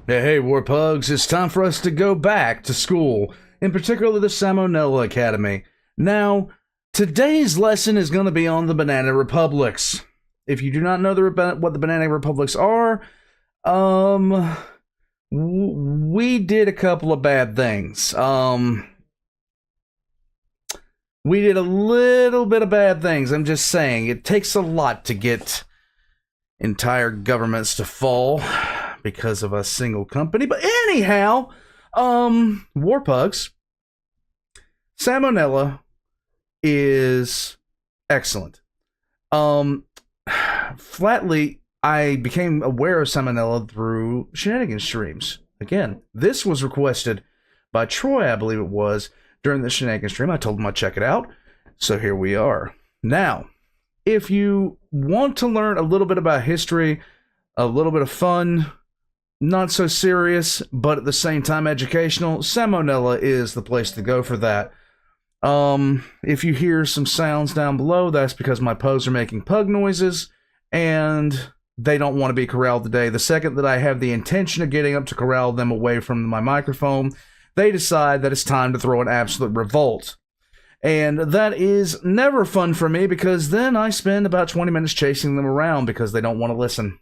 Hey, War Pugs, it's time for us to go back to school, in particular the Salmonella Academy. Now, today's lesson is going to be on the Banana Republics. If you do not know what the Banana Republics are, we did a couple of bad things. We did a little bit of bad things. I'm just saying, it takes a lot to get entire governments to fall because of a single company. But anyhow, War Pugs, Salmonella is excellent. Flatly, I became aware of Salmonella through shenanigans streams. Again, this was requested by Troy, I believe it was, during the shenanigans stream. I told him I'd check it out, so here we are. Now, if you want to learn a little bit about history, a little bit of fun, not so serious, but at the same time educational, Salmonella is the place to go for that. If you hear some sounds down below, that's because my pugs are making pug noises, and they don't want to be corralled today. The second that I have the intention of getting up to corral them away from my microphone, they decide that it's time to throw an absolute revolt. And that is never fun for me, because then I spend about 20 minutes chasing them around because they don't want to listen.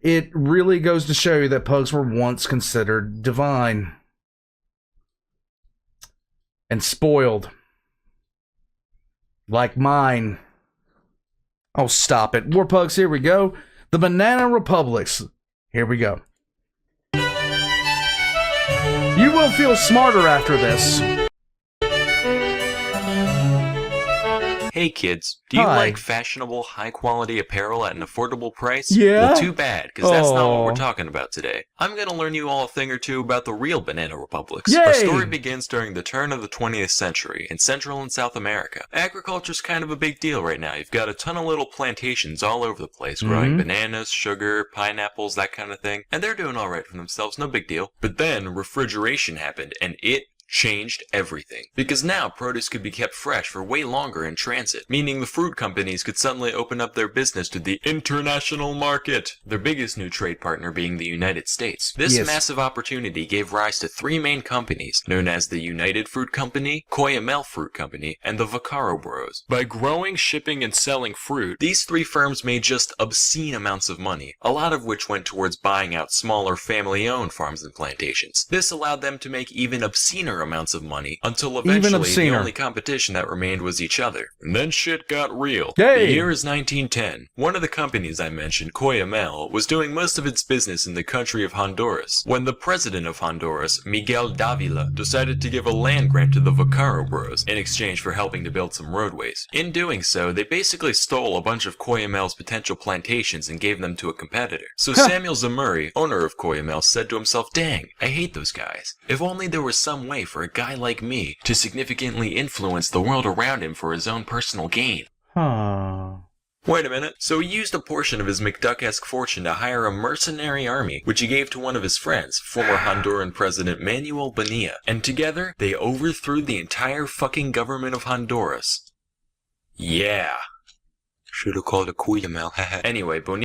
It really goes to show you that pugs were once considered divine. And spoiled. Like mine. Oh, stop it. War Pugs, here we go. The Banana Republics. Here we go. You will feel smarter after this. Hey kids, do you Hi. like fashionable, high-quality apparel at an affordable price? Yeah? Well, too bad, because that's not what Aw. we're talking about today. I'm gonna learn you all a thing or two about the real Banana Republics. Yay! Our story begins during the turn of the 20th century in Central and South America. Agriculture's kind of a big deal right now. You've got a ton of little plantations all over the place, growing bananas, sugar, pineapples, that kind of thing. And they're doing alright for themselves, no big deal. But then, refrigeration happened, and it changed everything. Because now produce could be kept fresh for way longer in transit, meaning the fruit companies could suddenly open up their business to the international market, their biggest new trade partner being the United States. This Yes. massive opportunity gave rise to three main companies, known as the United Fruit Company, Coyamel Fruit Company, and the Vaccaro Bros. By growing, shipping, and selling fruit, these three firms made just obscene amounts of money, a lot of which went towards buying out smaller family-owned farms and plantations. This allowed them to make even obscener amounts of money, until eventually the obscener. only competition that remained was each other. And then shit got real. Yay! The year is 1910. One of the companies I mentioned, Coyamel, was doing most of its business in the country of Honduras, when the president of Honduras, Miguel Davila, decided to give a land grant to the Vaccaro Bros in exchange for helping to build some roadways. In doing so, they basically stole a bunch of Coyamel's potential plantations and gave them to a competitor. So Samuel Zamuri, owner of Coyamel, said to himself, "Dang, I hate those guys. If only there was some way for a guy like me to significantly influence the world around him for his own personal gain." Huh. Wait a minute. So he used a portion of his McDuck-esque fortune to hire a mercenary army, which he gave to one of his friends, former Honduran President Manuel Bonilla. And together, they overthrew the entire fucking government of Honduras. Yeah. Should've called it Cuyamel. Anyway, Bonilla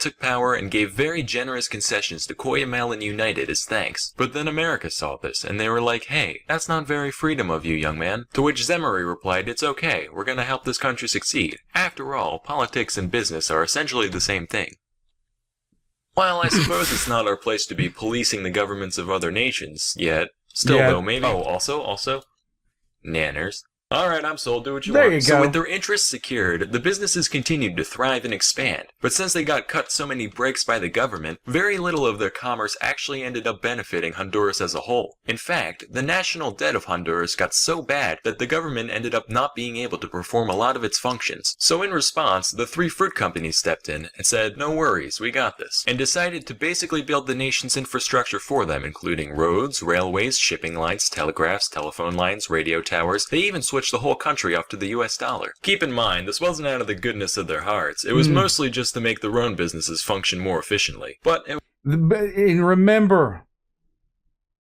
took power and gave very generous concessions to Coyamel and United as thanks. But then America saw this, and they were like, "Hey, that's not very freedom of you, young man." To which Zemery replied, "It's okay, we're gonna help this country succeed. After all, politics and business are essentially the same thing." While I suppose it's not our place to be policing the governments of other nations, yet, still Yeah. though, maybe. Oh, also, nanners. Alright, I'm sold, do what you There want. you So go. with their interests secured, the businesses continued to thrive and expand. But since they got cut so many breaks by the government, very little of their commerce actually ended up benefiting Honduras as a whole. In fact, the national debt of Honduras got so bad that the government ended up not being able to perform a lot of its functions. So in response, the three fruit companies stepped in and said, "No worries, we got this," and decided to basically build the nation's infrastructure for them, including roads, railways, shipping lines, telegraphs, telephone lines, radio towers. They even switched the whole country off to the US dollar. Keep in mind, this wasn't out of the goodness of their hearts. It was mostly just to make their own businesses function more efficiently. But And remember,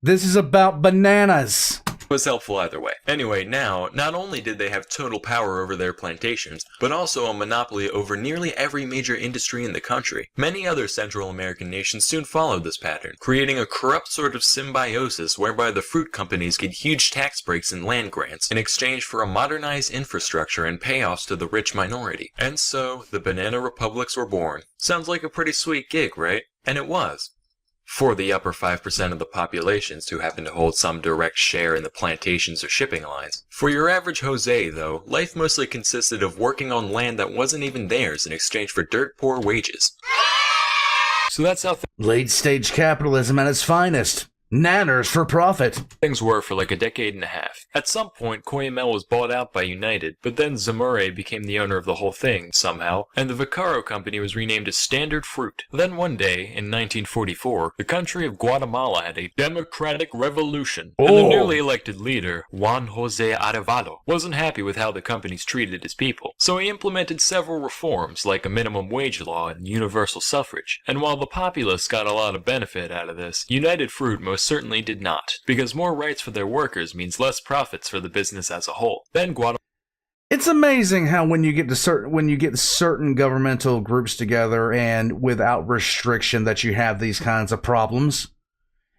this is about bananas. was helpful either way. Anyway, now, not only did they have total power over their plantations, but also a monopoly over nearly every major industry in the country. Many other Central American nations soon followed this pattern, creating a corrupt sort of symbiosis whereby the fruit companies get huge tax breaks and land grants in exchange for a modernized infrastructure and payoffs to the rich minority. And so, the banana republics were born. Sounds like a pretty sweet gig, right? And it was. For the upper 5% of the populations who happen to hold some direct share in the plantations or shipping lines. For your average Jose, though, life mostly consisted of working on land that wasn't even theirs in exchange for dirt poor wages. So that's how Late-stage capitalism at its finest. Nanners for profit. things were for like a decade and a half. At some point, Coyamel was bought out by United, but then Zamore became the owner of the whole thing, somehow, and the Vaccaro company was renamed as Standard Fruit. Then one day, in 1944, the country of Guatemala had a democratic revolution, and the newly elected leader, Juan Jose Arevalo, wasn't happy with how the companies treated his people. So he implemented several reforms, like a minimum wage law and universal suffrage. And while the populace got a lot of benefit out of this, United Fruit most certainly did not, because more rights for their workers means less profits for the business as a whole. Then Guatemala. It's amazing how when you get certain governmental groups together and without restriction that you have these kinds of problems.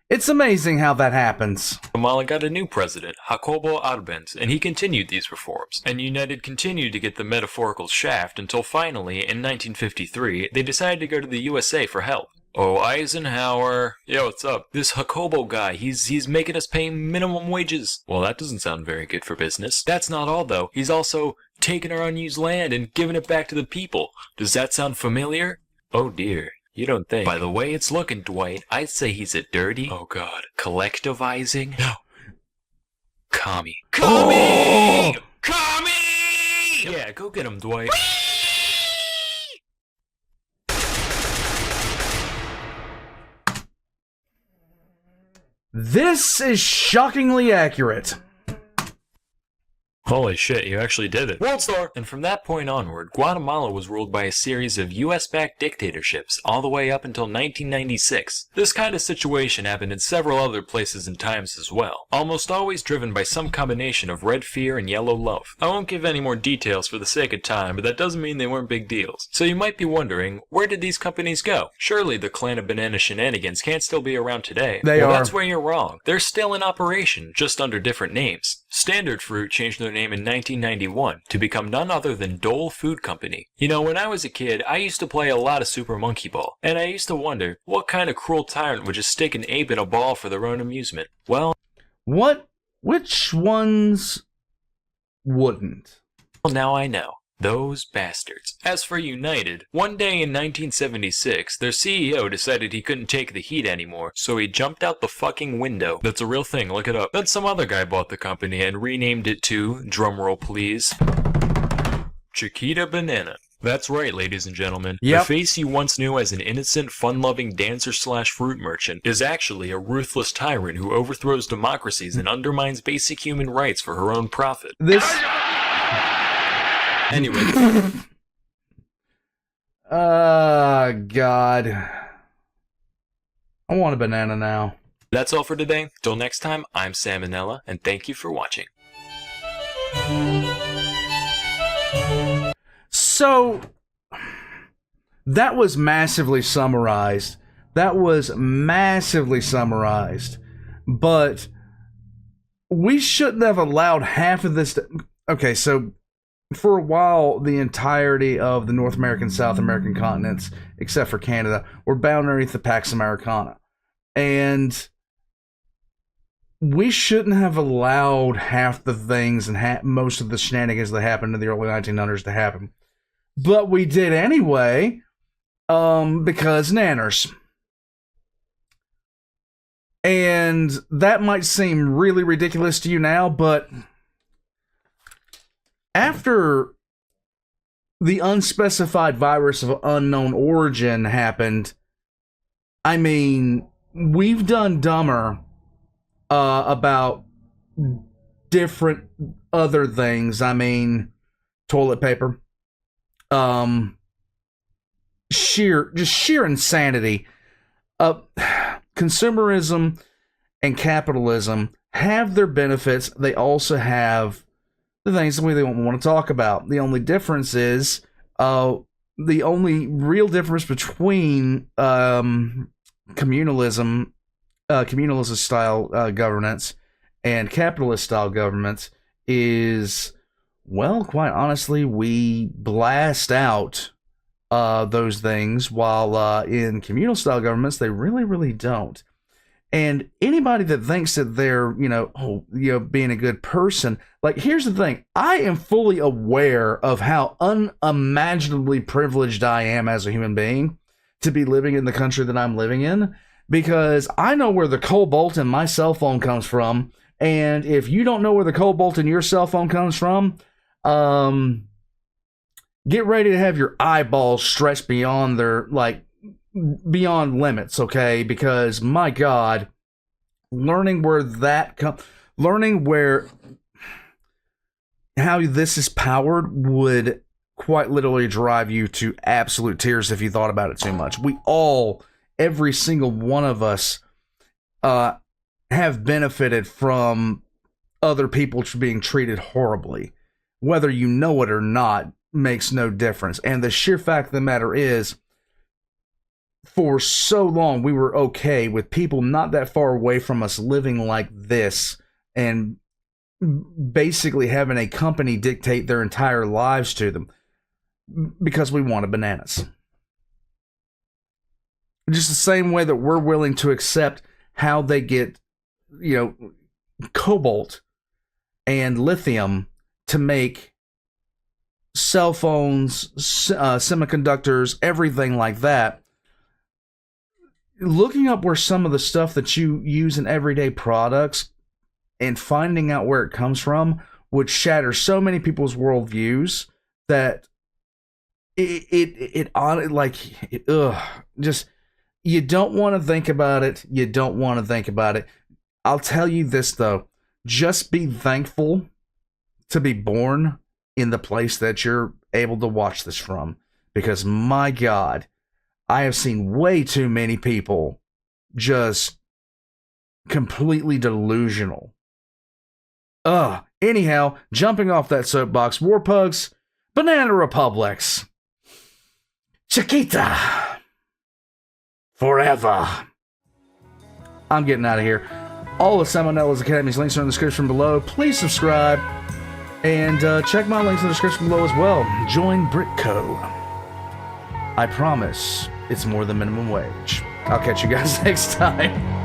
It's amazing how that happens. Guatemala got a new president, Jacobo Arbenz, and he continued these reforms. And United continued to get the metaphorical shaft until finally, in 1953, they decided to go to the USA for help. Oh, Eisenhower. Yo, what's up? This Jacobo guy, he's making us pay minimum wages. Well, that doesn't sound very good for business. That's not all, though. He's also taking our unused land and giving it back to the people. Does that sound familiar? Oh dear. You don't think? By the way it's looking, Dwight, I'd say he's a dirty, oh god, collectivizing, no, commie. Commie! Oh! Commie! Yeah, go get him, Dwight. This is shockingly accurate. Holy shit, you actually did it. World Star! And from that point onward, Guatemala was ruled by a series of US-backed dictatorships all the way up until 1996. This kind of situation happened in several other places and times as well, almost always driven by some combination of red fear and yellow love. I won't give any more details for the sake of time, but that doesn't mean they weren't big deals. So you might be wondering, where did these companies go? Surely the clan of banana shenanigans can't still be around today. They are. That's where you're wrong. They're still in operation, just under different names. Standard Fruit changed their name in 1991 to become none other than Dole Food Company. You know, when I was a kid, I used to play a lot of Super Monkey Ball, and I used to wonder, what kind of cruel tyrant would just stick an ape in a ball for their own amusement? Well, Which ones wouldn't? now I know. Those bastards. As for United, one day in 1976, their CEO decided he couldn't take the heat anymore, so he jumped out the fucking window. That's a real thing, look it up. Then some other guy bought the company and renamed it to, drumroll please, Chiquita Banana. That's right, ladies and gentlemen. Yep. The face you once knew as an innocent, fun-loving dancer/fruit merchant is actually a ruthless tyrant who overthrows democracies and undermines basic human rights for her own profit. Anyway. God. I want a banana now. That's all for today. Till next time, I'm Salmonella, and thank you for watching. So, that was massively summarized. But we shouldn't have allowed half of this. Okay, so for a while, the entirety of the North American, South American continents, except for Canada, were bound underneath the Pax Americana. And we shouldn't have allowed half the things and most of the shenanigans that happened in the early 1900s to happen. But we did anyway, because nanners. And that might seem really ridiculous to you now, but after the unspecified virus of unknown origin happened, I mean, we've done dumber about different other things. I mean, toilet paper. Sheer insanity. Consumerism and capitalism have their benefits. They also have the things that we don't want to talk about. The only difference is, the only real difference between communalism, communalist style governance, and capitalist style governments is, well, quite honestly, we blast out those things, while in communal style governments, they really, really don't. And anybody that thinks that they're, being a good person, like, here's the thing. I am fully aware of how unimaginably privileged I am as a human being to be living in the country that I'm living in, because I know where the cobalt in my cell phone comes from. And if you don't know where the cobalt in your cell phone comes from, get ready to have your eyeballs stretched beyond beyond limits, okay? Because my God, learning how this is powered would quite literally drive you to absolute tears if you thought about it too much. Every single one of us, have benefited from other people being treated horribly. Whether you know it or not makes no difference. And the sheer fact of the matter is, for so long, we were okay with people not that far away from us living like this and basically having a company dictate their entire lives to them because we wanted bananas. Just the same way that we're willing to accept how they get, cobalt and lithium to make cell phones, semiconductors, everything like that. Looking up where some of the stuff that you use in everyday products and finding out where it comes from would shatter so many people's worldviews that you don't want to think about it. You don't want to think about it. I'll tell you this, though. Just be thankful to be born in the place that you're able to watch this from. Because, my God, I have seen way too many people just completely delusional. Anyhow, jumping off that soapbox, War Pugs, Banana Republics, Chiquita, forever. I'm getting out of here. All of Salmonella's Academy's links are in the description below. Please subscribe and check my links in the description below as well. Join Britco. I promise it's more than minimum wage. I'll catch you guys next time.